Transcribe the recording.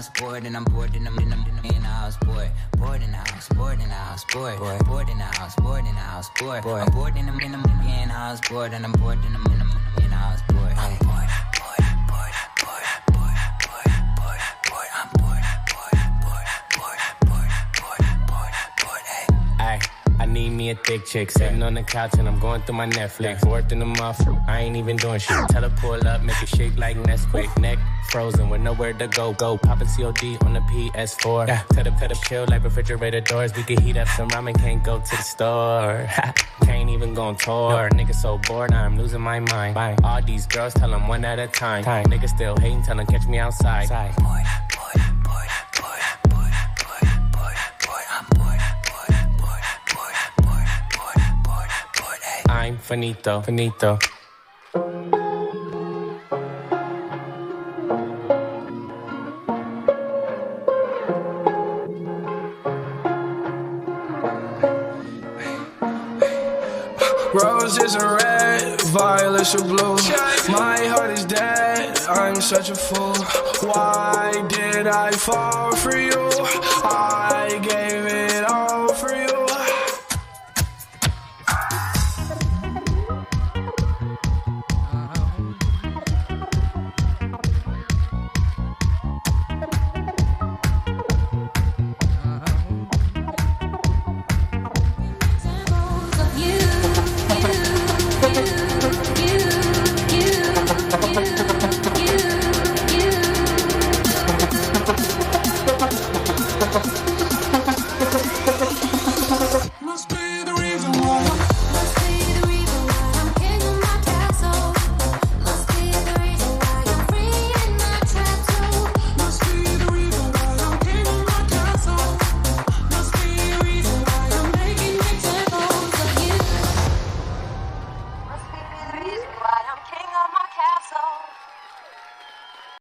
house, bored and I'm bored and I'm in the house, bored. Bored in the house, bored in the house, bored. Bored in the house, bored in the house, bored. I'm bored and I'm in the house, bored and I'm bored and I'm in the house, bored. I'm bored, bored, bored, bored, bored, bored, bored, bored. I'm bored, bored, bored, bored, bored, bored, bored, bored. Hey. I need me a thick chick, sitting on the couch and I'm going through my Netflix. Fourth in the month, I ain't even doing shit. Tell her pull up, make it shake like Nesquik. Neck frozen with nowhere to go. Poppin' COD on the PS4. Yeah. Tell the pedal chill like refrigerator doors. We can heat up some ramen, can't go to the store. Can't even go on tour. Niggas so bored, I'm losing my mind. Bye. All these girls, tell them one at a time. Niggas still hating, tell them catch me outside. Bored, bored, bored, bored, bored, bored, bored, bored. I'm bored, bored, bored, bored, bored, bored, bored, bored. Hey. I'm finito, finito. Roses are red, violets are blue. My heart is dead, I'm such a fool. Why did I fall for you? I gave it all for you. You.